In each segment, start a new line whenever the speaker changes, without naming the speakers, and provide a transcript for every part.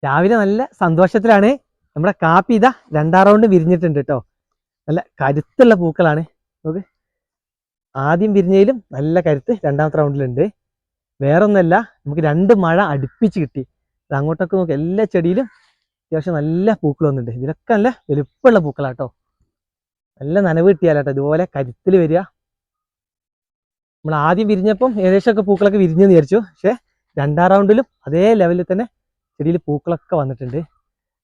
രാവിലെ നല്ല സന്തോഷത്തിലാണ്. നമ്മുടെ കാപ്പി ഇതാ 2ാം റൗണ്ട് വിരിഞ്ഞിട്ടുണ്ട് കേട്ടോ. നല്ല കരുത്തുള്ള പൂക്കളാണ്. നോക്ക്, ആദ്യം വിരിഞ്ഞതിലും നല്ല കരുത്ത് 2ാമത്തെ റൗണ്ടിലുണ്ട്. വേറൊന്നല്ല, നമുക്ക് 2 മഴ അടുപ്പിച്ച് കിട്ടി. അത് അങ്ങോട്ടൊക്കെ നോക്കി എല്ലാ ചെടിയിലും അത്യാവശ്യം നല്ല പൂക്കൾ വന്നിട്ടുണ്ട്. ഇതിലൊക്കെ നല്ല വലുപ്പമുള്ള പൂക്കളാട്ടോ. നല്ല നനവ് കിട്ടിയാലാട്ടോ ഇതുപോലെ കരുത്തിൽ വരിക. നമ്മൾ ആദ്യം വിരിഞ്ഞപ്പം ഏകദേശമൊക്കെ പൂക്കളൊക്കെ വിരിഞ്ഞെന്ന് വിചാരിച്ചു. പക്ഷേ 2ാം റൗണ്ടിലും അതേ ലെവലിൽ തന്നെ ചെടിയിൽ പൂക്കളൊക്കെ വന്നിട്ടുണ്ട്.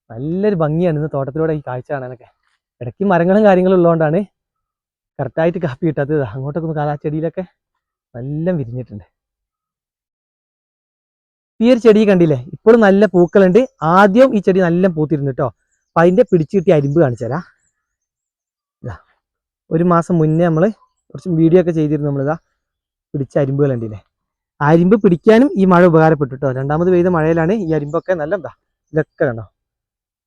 നല്ലൊരു ഭംഗിയാണ് ഇന്ന് തോട്ടത്തിലൂടെ ഈ കാഴ്ച കാണാനൊക്കെ. ഇടയ്ക്ക് മരങ്ങളും കാര്യങ്ങളും ഉള്ളതുകൊണ്ടാണ് കറക്റ്റായിട്ട് കാപ്പി കിട്ടാത്തത്. അങ്ങോട്ടൊക്കെ ഒന്ന് ആ ചെടിയിലൊക്കെ നല്ല വിരിഞ്ഞിട്ടുണ്ട്. ഈ ഒരു ചെടി കണ്ടില്ലേ, ഇപ്പോഴും നല്ല പൂക്കളുണ്ട്. ആദ്യം ഈ ചെടി നല്ല പൂത്തിരുന്നു കേട്ടോ. അപ്പം അതിൻ്റെ പിടിച്ചു കിട്ടിയ അരിമ്പ് കാണിച്ചു തരാം. 1 മാസം മുന്നേ നമ്മൾ കുറച്ച് വീഡിയോ ഒക്കെ ചെയ്തിരുന്നു. നമ്മളിതാ പിടിച്ച അരിമ്പുകൾ ഉണ്ടല്ലേ. അരിമ്പ് പിടിക്കാനും ഈ മഴ ഉപകാരപ്പെട്ടു കേട്ടോ. 2ാമത് പെയ്ത മഴയിലാണ് ഈ അരിമ്പൊക്കെ നല്ല ഇതൊക്കെ കണ്ടോ.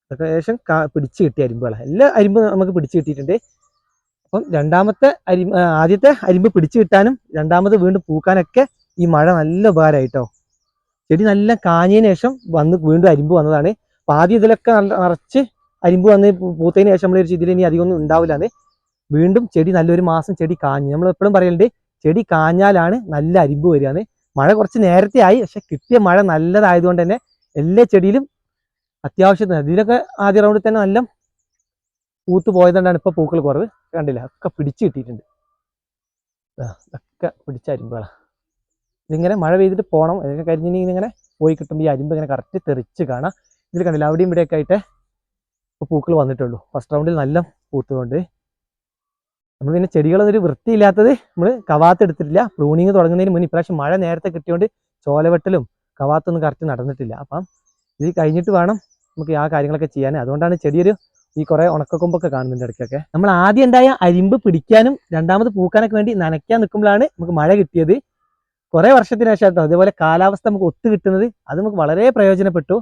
ഇതൊക്കെ ഏകദേശം പിടിച്ച് കിട്ടിയ അരിമ്പുകളാണ്. എല്ലാ അരിമ്പും നമുക്ക് പിടിച്ച് കിട്ടിയിട്ടുണ്ട്. അപ്പം ആദ്യത്തെ അരിമ്പ് പിടിച്ചു കിട്ടാനും 2ാമത് വീണ്ടും പൂക്കാനൊക്കെ ഈ മഴ നല്ല ഉപകാരമായിട്ടോ. ചെടി നല്ല കാഞ്ഞതിന് ശേഷം വീണ്ടും അരിമ്പ് വന്നതാണ്. അപ്പം ആദ്യം ഇതിലൊക്കെ നിറച്ച് അരിമ്പ് വന്ന് പൂത്തതിന് ശേഷം നമ്മൾ ഇതിൽ ഇനി അധികമൊന്നും ഉണ്ടാവില്ലാന്ന്. വീണ്ടും ചെടി നല്ലൊരു മാസം ചെടി കാഞ്ഞു. നമ്മൾ എപ്പോഴും പറയലുണ്ട്, ചെടി കാഞ്ഞാലാണ് നല്ല അരിമ്പ് വരികയാണ്. മഴ കുറച്ച് നേരത്തെ ആയി, പക്ഷെ കിട്ടിയ മഴ നല്ലതായതുകൊണ്ട് തന്നെ എല്ലാ ചെടിയിലും അത്യാവശ്യത്തിന് ഇതിലൊക്കെ ആദ്യ റൗണ്ടിൽ തന്നെ നല്ല പൂത്ത് പോയതുകൊണ്ടാണ് ഇപ്പോൾ പൂക്കൾ കുറവ്. കണ്ടില്ല, ഒക്കെ പിടിച്ച് കിട്ടിയിട്ടുണ്ട്. ഒക്കെ പിടിച്ച അരിമ്പുകളാണ്. ഇതിങ്ങനെ മഴ പെയ്തിട്ട് പോകണം. ഇതൊക്കെ കരിഞ്ഞിനി ഇങ്ങനെ പോയി കിട്ടുമ്പോൾ ഈ അരിമ്പ് ഇങ്ങനെ കറക്റ്റ് തെറിച്ച് കാണാം. ഇതിൽ കണ്ടില്ല, അവിടെയും ഇവിടെയൊക്കെ ആയിട്ട് ഇപ്പോൾ പൂക്കൾ വന്നിട്ടുള്ളൂ. ഫസ്റ്റ് റൗണ്ടിൽ നല്ല പൂത്തുകൊണ്ട് നമ്മൾ പിന്നെ ചെടികളൊരു വൃത്തിയില്ലാത്തത് നമ്മൾ കവാത്ത് എടുത്തിട്ടില്ല. പ്രൂണിങ് തുടങ്ങുന്നതിന് മുന്നേ ഇപ്രാവശ്യം മഴ നേരത്തെ കിട്ടിയോണ്ട് ചോലവെട്ടലും കവാത്തൊന്നും കറക്റ്റ് നടന്നിട്ടില്ല. അപ്പം ഇത് കഴിഞ്ഞിട്ട് വേണം നമുക്ക് ആ കാര്യങ്ങളൊക്കെ ചെയ്യാൻ. അതുകൊണ്ടാണ് ചെടിയൊരു ഈ കുറേ ഉണക്കക്കൊമ്പൊക്കെ കാണുന്നുണ്ട് ഇടയ്ക്കൊക്കെ. നമ്മൾ ആദ്യം ഉണ്ടായ അരിമ്പ് പിടിക്കാനും 2ാമത് പൂക്കാനൊക്കെ വേണ്ടി നനയ്ക്കാൻ നിൽക്കുമ്പോഴാണ് നമുക്ക് മഴ കിട്ടിയത്. കുറേ വർഷത്തിന് ശേഷം കേട്ടോ അതേപോലെ കാലാവസ്ഥ നമുക്ക് ഒത്തു കിട്ടുന്നത്. അത് നമുക്ക് വളരെ പ്രയോജനപ്പെട്ടു.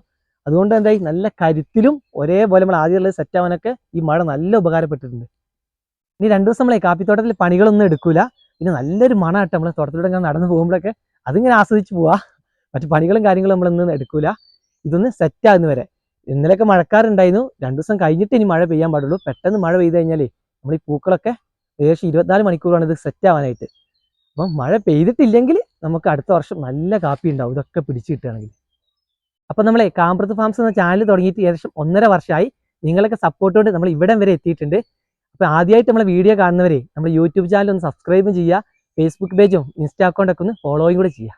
അതുകൊണ്ട് എന്തായി, നല്ല കരുത്തിലും ഒരേപോലെ നമ്മൾ ആദ്യമുള്ളത് സെറ്റ് ആവാനൊക്കെ ഈ മഴ നല്ല ഉപകാരപ്പെട്ടിട്ടുണ്ട്. ഇനി 2 ദിവസം നമ്മളെ കാപ്പിത്തോട്ടത്തിൽ പണികളൊന്നും എടുക്കൂല. പിന്നെ നല്ലൊരു മണമായിട്ട് നമ്മളെ തോട്ടത്തിലൂടെ ഇങ്ങനെ നടന്നു പോകുമ്പോഴൊക്കെ അതിങ്ങനെ ആസ്വദിച്ച് പോവാ. മറ്റു പണികളും കാര്യങ്ങളും നമ്മളൊന്നും എടുക്കൂല. ഇതൊന്ന് സെറ്റ് ആകുന്നവരെ. ഇന്നലെയൊക്കെ മഴക്കാറുണ്ടായിരുന്നു. 2 ദിവസം കഴിഞ്ഞിട്ട് ഇനി മഴ പെയ്യാൻ പാടുള്ളൂ. പെട്ടെന്ന് മഴ പെയ്ത് കഴിഞ്ഞാൽ നമ്മൾ ഈ പൂക്കളൊക്കെ ഏകദേശം 24 മണിക്കൂറാണ് ഇത് സെറ്റ് ആവാനായിട്ട്. അപ്പം മഴ പെയ്തിട്ടില്ലെങ്കിൽ നമുക്ക് അടുത്ത വർഷം നല്ല കാപ്പി ഉണ്ടാവും ഇതൊക്കെ പിടിച്ച് കിട്ടുകയാണെങ്കിൽ. അപ്പം നമ്മളെ കാമ്പ്രത്ത് ഫാംസ് എന്ന ചാനൽ തുടങ്ങിയിട്ട് ഏകദേശം 1.5 വർഷമായി. നിങ്ങളൊക്കെ സപ്പോർട്ട് കൊണ്ട് നമ്മൾ ഇവിടം വരെ എത്തിയിട്ടുണ്ട്. അപ്പോൾ ആദ്യമായിട്ട് നമ്മളെ വീഡിയോ കാണുന്നവരെ നമ്മുടെ യൂട്യൂബ് ചാനൽ ഒന്ന് സബ്സ്ക്രൈബും ചെയ്യുക. ഫേസ്ബുക്ക് പേജും ഇൻസ്റ്റാ അക്കൗണ്ടൊക്കെ ഒന്ന് ഫോളോയും കൂടെ ചെയ്യുക.